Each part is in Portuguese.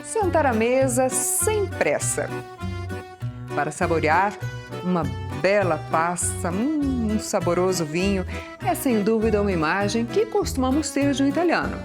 sentar à mesa sem pressa. Para saborear uma bela pasta, um saboroso vinho, é sem dúvida uma imagem que costumamos ter de um italiano.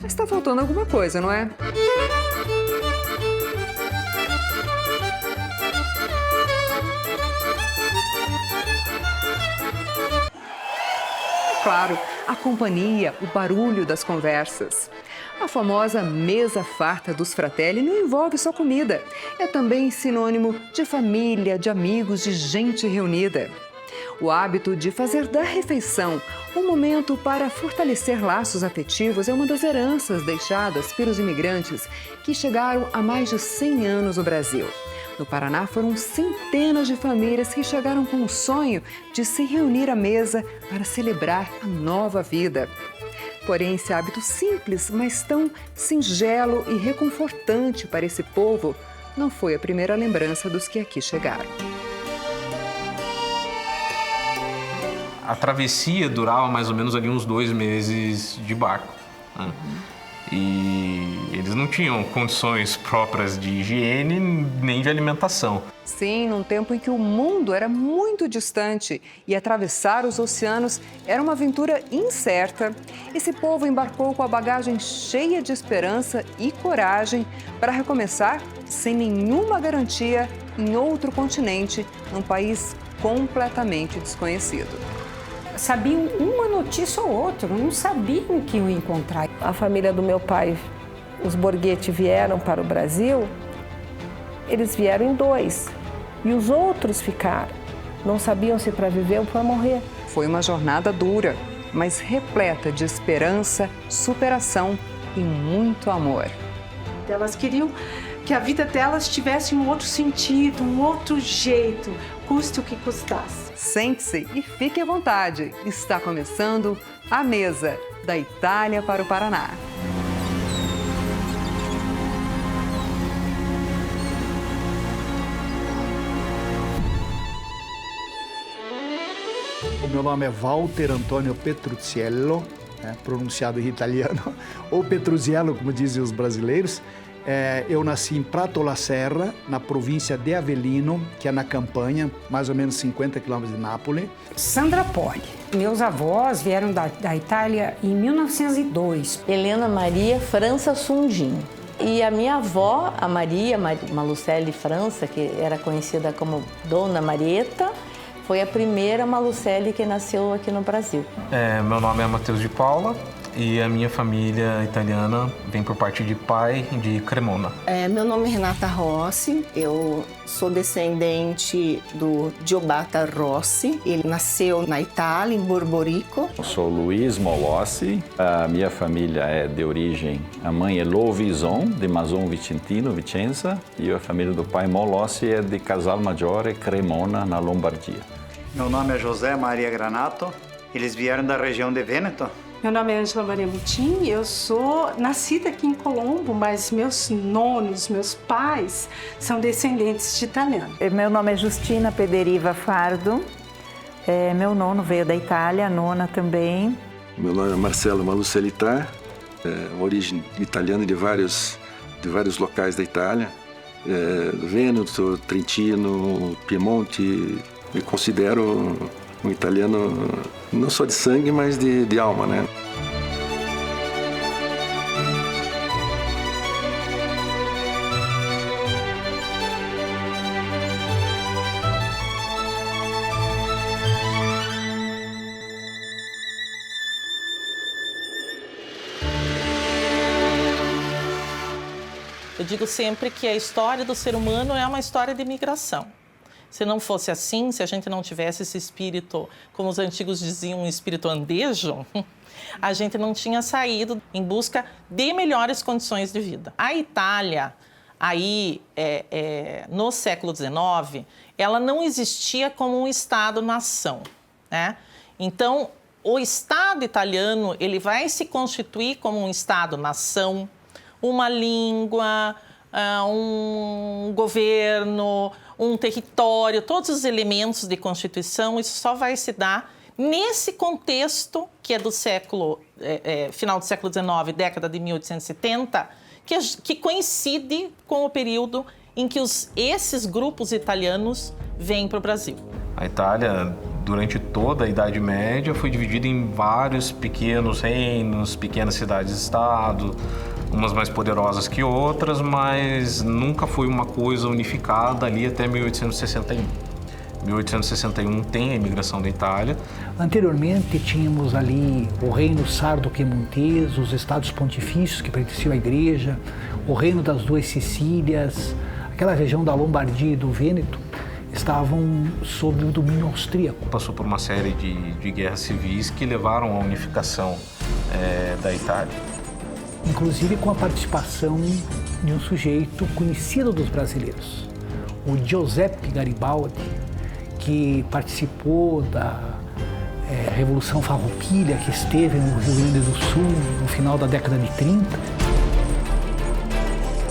Mas está faltando alguma coisa, não é? Claro, a companhia, o barulho das conversas. A famosa mesa farta dos fratelli não envolve só comida. É também sinônimo de família, de amigos, de gente reunida. O hábito de fazer da refeição um momento para fortalecer laços afetivos é uma das heranças deixadas pelos imigrantes que chegaram há mais de 100 anos no Brasil. No Paraná, foram centenas de famílias que chegaram com o sonho de se reunir à mesa para celebrar a nova vida. Porém, esse hábito simples, mas tão singelo e reconfortante para esse povo, não foi a primeira lembrança dos que aqui chegaram. A travessia durava mais ou menos ali uns 2 meses de barco, né? E eles não tinham condições próprias de higiene nem de alimentação. Sim, num tempo em que o mundo era muito distante e atravessar os oceanos era uma aventura incerta, esse povo embarcou com a bagagem cheia de esperança e coragem para recomeçar sem nenhuma garantia em outro continente, num país completamente desconhecido. Sabiam uma notícia ou outra, não sabiam o que iam encontrar. A família do meu pai, os Borghetti, vieram para o Brasil, eles vieram em 2 e os outros ficaram. Não sabiam se para viver ou para morrer. Foi uma jornada dura, mas repleta de esperança, superação e muito amor. Elas queriam que a vida delas tivesse um outro sentido, um outro jeito, custe o que custasse. Sente-se e fique à vontade. Está começando A Mesa, da Itália para o Paraná. O meu nome é Walter Antônio Petruzziello, pronunciado em italiano, ou Petruzziello, como dizem os brasileiros. Eu nasci em Prato la Serra, na província de Avellino, que é na Campanha, mais ou menos 50 quilômetros de Nápoles. Sandra Poli. Meus avós vieram da Itália em 1902. Helena Maria França Sundin. E a minha avó, a Maria Malucelli França, que era conhecida como Dona Marieta, foi a primeira Malucelli que nasceu aqui no Brasil. Meu nome é Matheus de Paula. E a minha família italiana vem por parte de pai de Cremona. Meu nome é Renata Rossi, eu sou descendente do Giobata Rossi. Ele nasceu na Itália, em Borborico. Eu sou Luiz Molossi, a minha família é de origem, a mãe é Lovison, de Mason Vicentino, Vicenza, e a família do pai Molossi é de Casalmaggiore, Cremona, na Lombardia. Meu nome é José Maria Granato, eles vieram da região de Vêneto. Meu nome é Ângela Maria Mutim, eu sou nascida aqui em Colombo, mas meus nonos, meus pais, são descendentes de italiano. Meu nome é Justina Pederiva Fardo, meu nono veio da Itália, a nona também. Meu nome é Marcelo Malucelità, origem italiana de vários locais da Itália, Vêneto, Trentino, Piemonte. Me considero um italiano não só de sangue, mas de alma, né? Eu digo sempre que a história do ser humano é uma história de migração. Se não fosse assim, se a gente não tivesse esse espírito, como os antigos diziam, um espírito andejo, a gente não tinha saído em busca de melhores condições de vida. A Itália, aí, no século XIX, ela não existia como um Estado-nação, né? Então, o Estado italiano, ele vai se constituir como um Estado-nação, uma língua, um governo, um território, todos os elementos de Constituição, isso só vai se dar nesse contexto que é do século, final do século XIX, década de 1870, que coincide com o período em que esses grupos italianos vêm para o Brasil. A Itália, durante toda a Idade Média, foi dividida em vários pequenos reinos, pequenas cidades-estado, umas mais poderosas que outras, mas nunca foi uma coisa unificada ali até 1861. 1861 tem a imigração da Itália. Anteriormente tínhamos ali o reino sardo-piemontês, os estados pontifícios que pertenciam à igreja, o reino das duas Sicílias, aquela região da Lombardia e do Vêneto estavam sob o domínio austríaco. Passou por uma série de guerras civis que levaram à unificação da Itália. Inclusive com a participação de um sujeito conhecido dos brasileiros, o Giuseppe Garibaldi, que participou da Revolução Farroupilha, que esteve no Rio Grande do Sul no final da década de 30.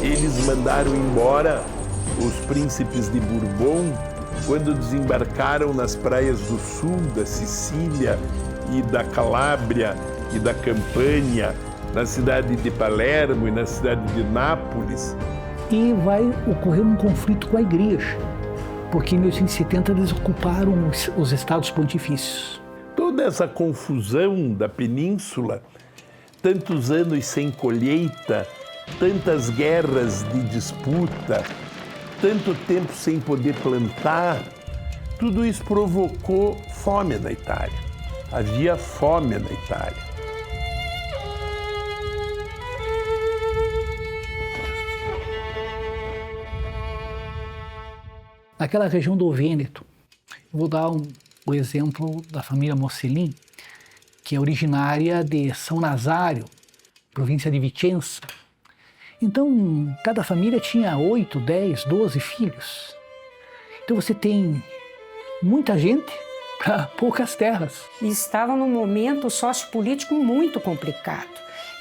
Eles mandaram embora os príncipes de Bourbon quando desembarcaram nas praias do sul da Sicília e da Calábria e da Campânia, na cidade de Palermo e na cidade de Nápoles. E vai ocorrer um conflito com a igreja, porque em 1870 eles ocuparam os estados pontifícios. Toda essa confusão da península, tantos anos sem colheita, tantas guerras de disputa, tanto tempo sem poder plantar, tudo isso provocou fome na Itália. Havia fome na Itália. Naquela região do Vêneto, vou dar o exemplo da família Mosselin, que é originária de São Nazário, província de Vicenza. Então, cada família tinha 8, 10, 12 filhos. Então você tem muita gente para poucas terras. E estava num momento sociopolítico muito complicado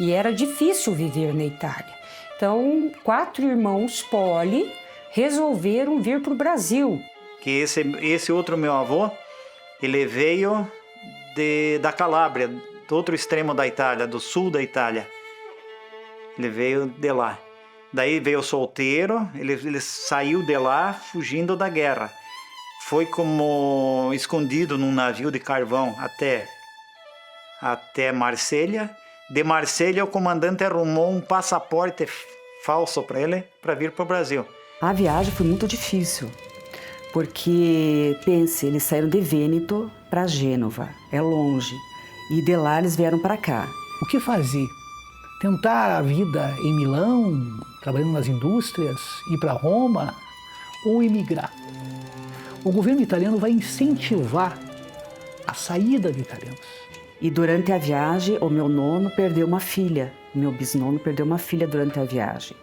e era difícil viver na Itália. Então, 4 irmãos Poli resolveram vir para o Brasil. Que esse outro meu avô, ele veio da Calábria, do outro extremo da Itália, do sul da Itália. Ele veio de lá. Daí veio solteiro, ele saiu de lá fugindo da guerra. Foi como escondido num navio de carvão até Marselha. De Marselha, o comandante arrumou um passaporte falso para ele, para vir para o Brasil. A viagem foi muito difícil, porque, pense, eles saíram de Vêneto para Gênova, é longe, e de lá eles vieram para cá. O que fazer? Tentar a vida em Milão, trabalhando nas indústrias, ir para Roma ou emigrar? O governo italiano vai incentivar a saída de italianos. E durante a viagem, o meu nono perdeu uma filha, meu bisnono perdeu uma filha durante a viagem.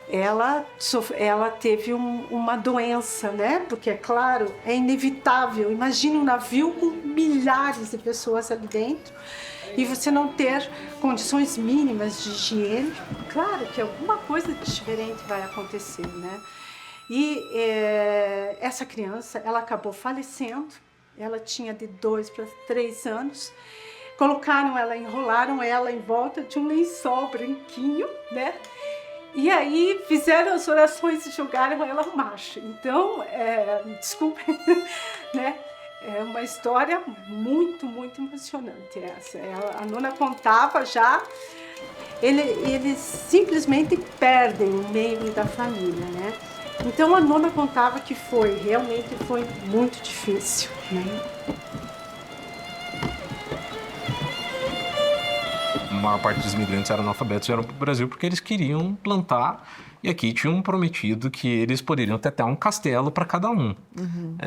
Ela teve uma doença, né? Porque, é claro, é inevitável. Imagine um navio com milhares de pessoas ali dentro e você não ter condições mínimas de higiene. Claro que alguma coisa diferente vai acontecer, né? E essa criança, ela acabou falecendo. Ela tinha de 2 para 3 anos. Enrolaram ela em volta de um lençol branquinho, né? E aí fizeram as orações e jogaram ela ao mar. Então, desculpem, né? É uma história muito, muito emocionante essa. A nona contava já, eles simplesmente perdem o membro da família, né? Então a nona contava que realmente foi muito difícil, né? A maior parte dos imigrantes eram analfabetos e vieram para o Brasil porque eles queriam plantar e aqui tinham prometido que eles poderiam ter até um castelo para cada um. Uhum.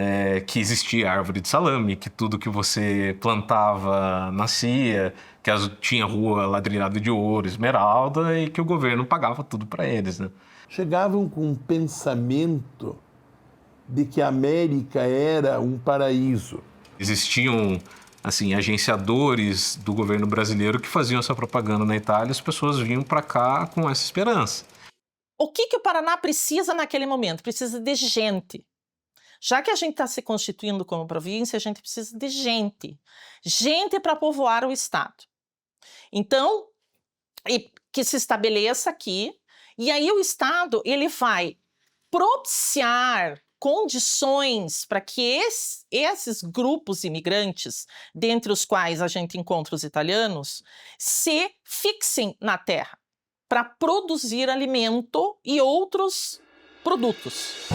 Que existia árvore de salame, que tudo que você plantava nascia, que tinha rua ladrilhada de ouro, esmeralda e que o governo pagava tudo para eles, né? Chegavam com um pensamento de que a América era um paraíso. Existiam agenciadores do governo brasileiro que faziam essa propaganda na Itália, as pessoas vinham para cá com essa esperança. O que o Paraná precisa naquele momento? Precisa de gente. Já que a gente está se constituindo como província, a gente precisa de gente. Gente para povoar o estado. Então, que se estabeleça aqui E aí o Estado ele vai propiciar condições para que esses grupos imigrantes, dentre os quais a gente encontra os italianos, se fixem na terra para produzir alimento e outros produtos.